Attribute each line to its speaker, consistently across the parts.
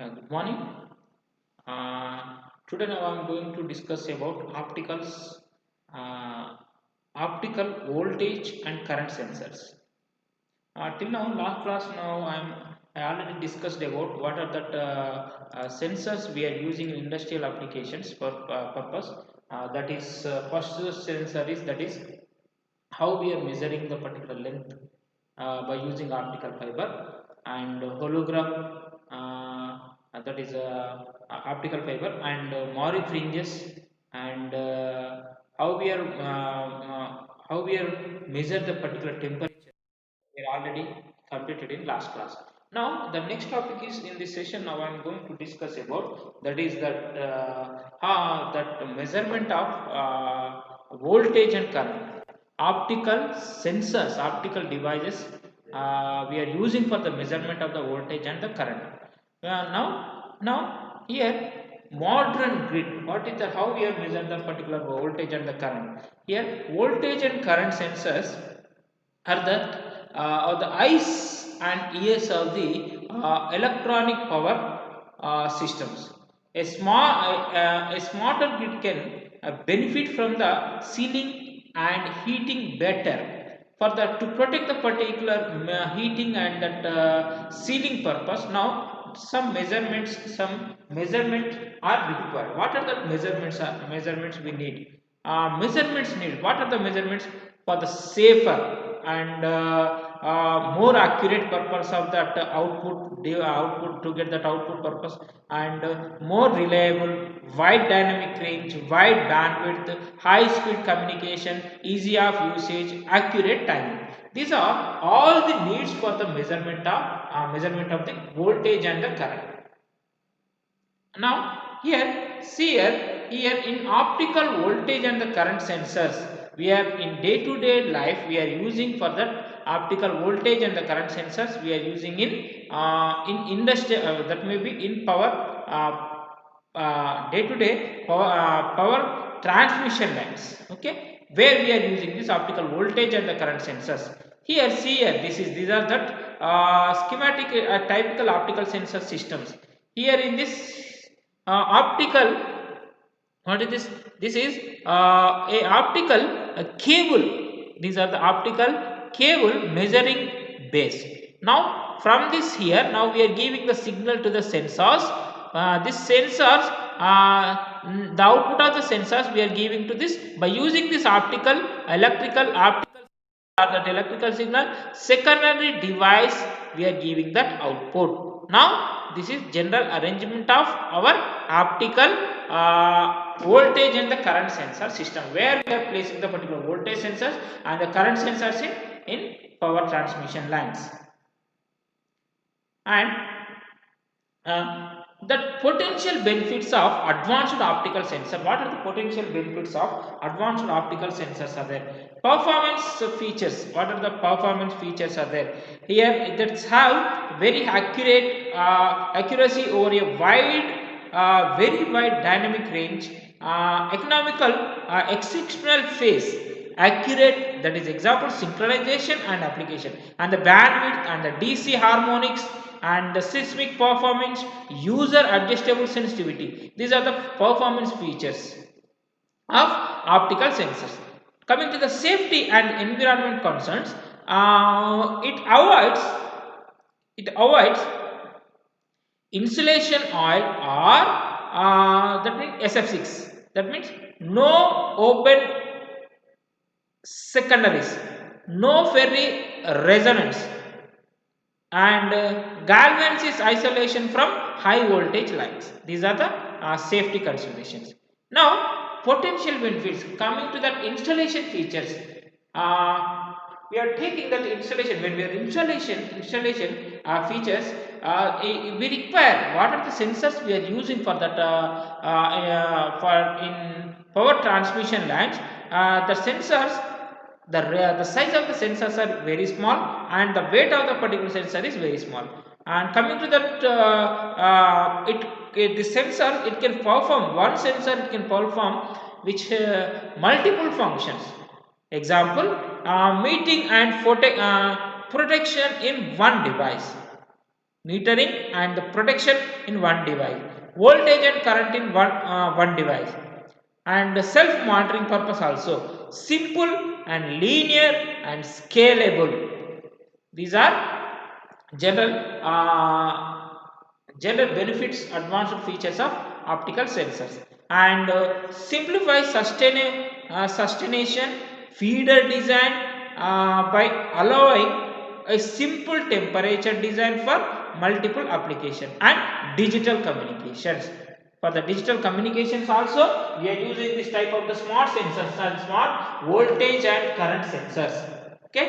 Speaker 1: Good morning. Today now I am going to discuss about uh, optical voltage and current sensors. Till now, last class now I already discussed about what are the sensors we are using in industrial applications for purpose. That is first sensor is that is how we are measuring the particular length by using optical fiber and hologram that is optical fiber and Maury fringes and how we are measure the particular temperature we are already completed in last class. Now the next topic is in this session. Now I am going to discuss about that is that measurement of voltage and current. Optical sensors, optical devices we are using for the measurement of the voltage and the current. Now here modern grid. What is the how we are measure the particular voltage and the current? Here voltage and current sensors are the eyes and ears of the electronic power systems. A smarter grid can benefit from the sealing and heating better for the to protect the particular heating and that sealing purpose. Now some measurements are required. What are the measurements we need? Measurements needed. What are the measurements for the safer and more accurate purpose of that output to get that output purpose and more reliable, wide dynamic range, wide bandwidth, high speed communication, easy of usage, accurate timing. These are all the needs for the measurement of the voltage and the current. Now here in optical voltage and the current sensors we are in day to day life we are using for that optical voltage and the current sensors we are using in industry that may be in power day to day power transmission lines, okay, where we are using this optical voltage and the current sensors. Here these are that schematic typical optical sensor systems. Here in this optical, what is this? This is a optical cable. These are the optical cable measuring base. Now from this here, now we are giving the signal to the sensors. This sensors, the output of the sensors we are giving to this by using this optical or that electrical signal secondary device we are giving that output. Now this is general arrangement of our optical voltage and the current sensor system, where we are placing the particular voltage sensors and the current sensors in power transmission lines. And the potential benefits of advanced optical sensor. What are the potential benefits of advanced optical sensors are there? Performance features. What are the performance features are there? Here that have very accurate accuracy over a very wide dynamic range, economical exceptional phase, accurate, that is example synchronization and application, and the bandwidth and the DC harmonics and the seismic performance, user adjustable sensitivity. These are the performance features of optical sensors. Coming to the safety and environment concerns, it avoids insulation oil or that means SF6. That means no open secondaries, no ferry resonance, and galvanizes isolation from high voltage lines. These are the safety considerations. Now potential benefits. Coming to that installation features, we are taking that installation. When we are installation features, we require what are the sensors we are using for that for in power transmission lines. The sensors, the size of the sensors are very small and the weight of the particular sensor is very small. And coming to that the sensor, it can perform one sensor, it can perform which multiple functions. Example, meeting and protection in one device. metering and the protection in one device, voltage and current in one device, and the self monitoring purpose also, simple and linear and scalable. These are general general benefits, advanced features of optical sensors, and simplify sustaination feeder design by allowing a simple temperature design for multiple application and digital communications. For the digital communications also, we are using this type of the smart sensors and smart voltage and current sensors. Okay,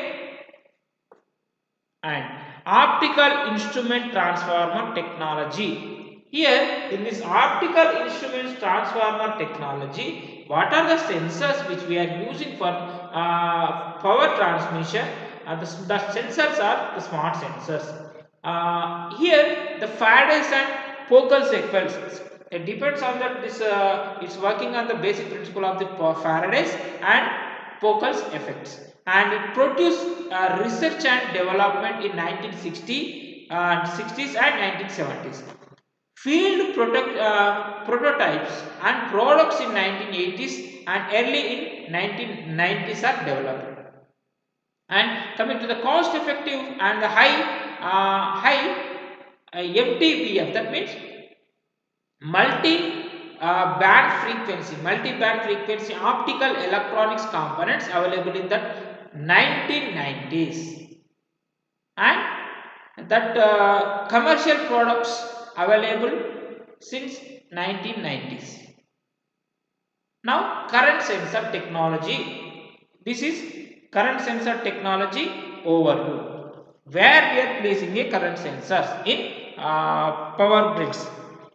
Speaker 1: and optical instrument transformer technology. Here in this optical instruments transformer technology, what are the sensors which we are using for power transmission? The sensors are the smart sensors. Here the Faradays and Pockels effects. It depends on that. This it's working on the basic principle of the Faradays and Pockels effects, and it produced research and development in 1960 60s and 1970s. Field prototypes and products in 1980s and early in 1990s are developed. And coming to the cost effective and the high MTBF, that means multi band frequency optical electronics components available in the 1990s, and that commercial products available since 1990s. Now current sensor technology. This is current sensor technology overview, where we are placing a current sensors in power grids.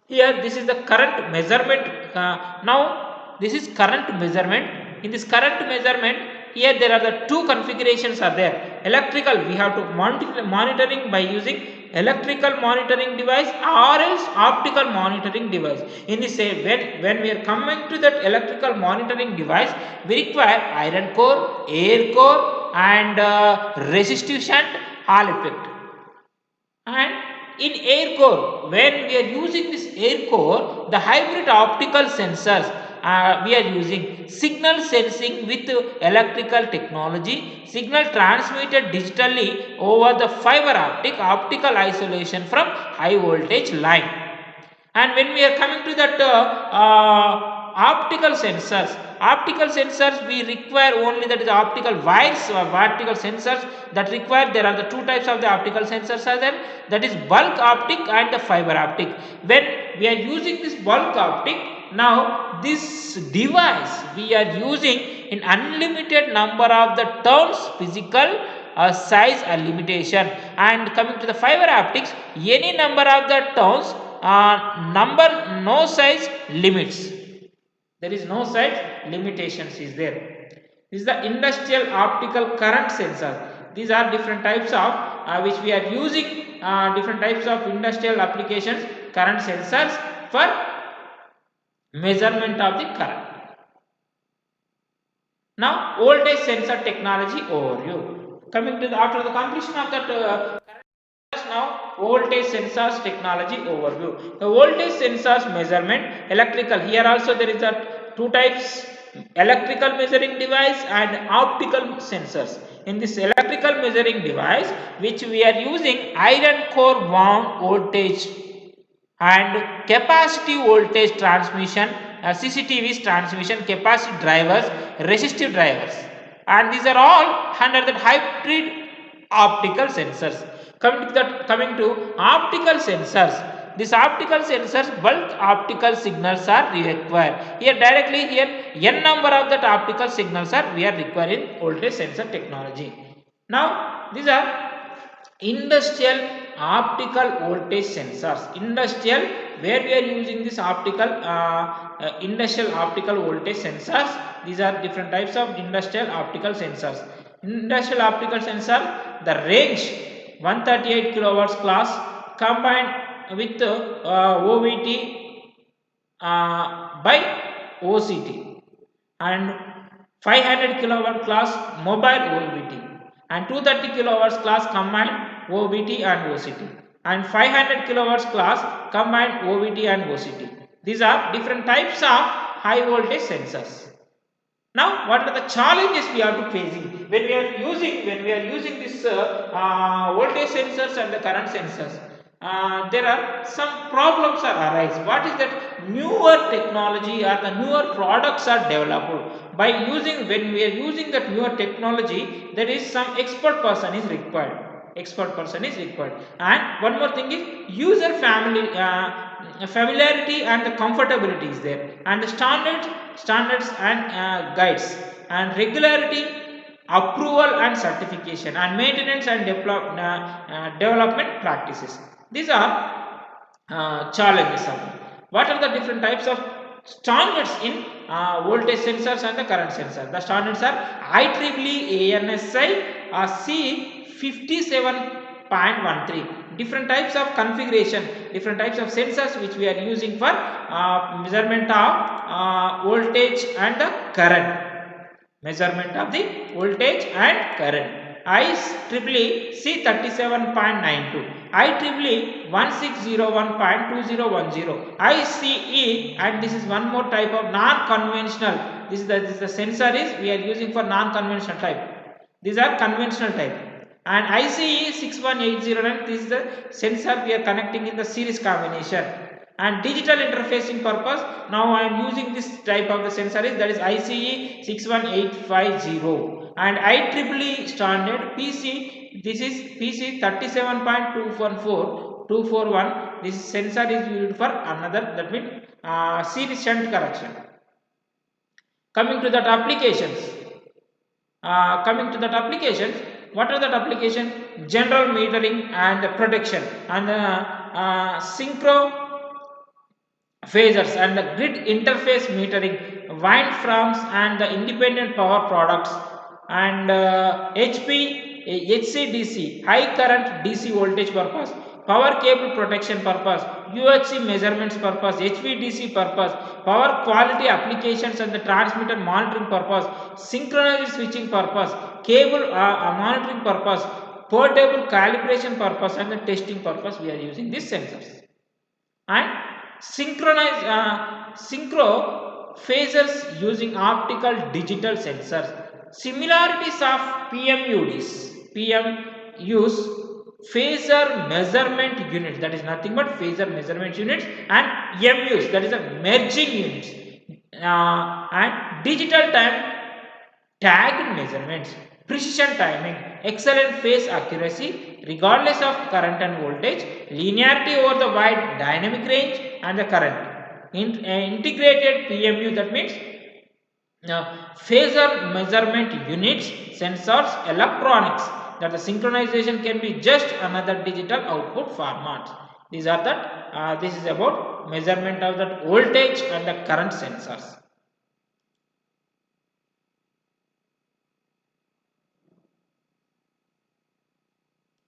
Speaker 1: Here this is the current measurement. Now this is current measurement. In this current measurement, here there are the two configurations are there. Electrical, we have to monitoring by using electrical monitoring device or else optical monitoring device. In this when we are coming to that electrical monitoring device, we require iron core, air core, and resistive shunt Hall effect. And in air core, when we are using this air core, the hybrid optical sensors, we are using signal sensing with electrical technology, signal transmitted digitally over the fiber optical isolation from high voltage line. And when we are coming to that optical sensors we require only, that is optical wires or optical sensors that require. There are the two types of the optical sensors are there, that is bulk optic and the fiber optic. When we are using this bulk optic, now this device we are using in unlimited number of the turns, physical size and limitation. And coming to the fiber optics, any number of the turns, number, no size limits. There is no size limitations is there. This is the industrial optical current sensor. These are different types of which we are using, different types of industrial applications current sensors for measurement of the current. Now voltage sensor technology overview. Coming to the, after the completion of that now voltage sensors technology overview. The voltage sensors measurement electrical. Here also there is a two types, electrical measuring device and optical sensors. In this electrical measuring device, which we are using iron core wound voltage and capacitive voltage transmission, CCTVs transmission, capacitive drivers, resistive drivers, and these are all under the hybrid optical sensors. Coming to optical sensors, these optical sensors bulk optical signals are required. Here directly here n number of that optical signals are we are requiring voltage sensor technology. Now these are industrial optical voltage sensors. Industrial, where we are using this optical industrial optical voltage sensors. These are different types of industrial optical sensors. Industrial optical sensor, the range 138 kilowatts class combined with OVT by OCT, and 500 kilowatt class mobile OVT, and 230 kilowatts class combined OVT and OCT. and 500 kilowatts class combined OVT and OCT. These are different types of high voltage sensors. Now, what are the challenges we are to facing when we are using this voltage sensors and the current sensors? There are some problems are arise. What is that? Newer technology or the newer products are developed by using when we are using that newer technology. There is some expert person is required. Expert person is required, and one more thing is user familiarity and the comfortability is there, and the standards and guides, and regularity, approval and certification, and maintenance and development practices. These are challenges of it. What are the different types of standards in voltage sensors and the current sensor? The standards are IEEE ANSI C57.13. Different types of configuration, different types of sensors which we are using for measurement of voltage and the current. Measurement of the voltage and current. IEEE C37.92, IEEE 1601.2010, ICE, and this is one more type of non-conventional. This is the sensor is we are using for non-conventional type. These are conventional type. And ICE 6180, this is the sensor we are connecting in the series combination. And digital interfacing purpose, now I am using this type of the sensor is that is ICE 61850, and IEEE standard PC, this is PC 37.241. This sensor is used for another, that means series shunt correction. Coming to that applications, what are that application? General metering and protection, and synchro phasers and the grid interface metering, wind farms and the independent power products, and HCDC, high current DC voltage purpose, power cable protection purpose, UHC measurements purpose, HVDC purpose, power quality applications and the transmitter monitoring purpose, synchronized switching purpose, cable monitoring purpose, portable calibration purpose, and the testing purpose we are using these sensors. And synchro phasers using optical digital sensors. Similarities of PMUs. Phasor measurement units, that is nothing but phasor measurement units, and MUs, that is a merging units, and digital time tagged measurements, precision timing, excellent phase accuracy regardless of current and voltage, linearity over the wide dynamic range and the current. Integrated PMU, that means phasor measurement units, sensors, electronics, that the synchronization can be just another digital output format. These are that this is about measurement of that voltage and the current sensors.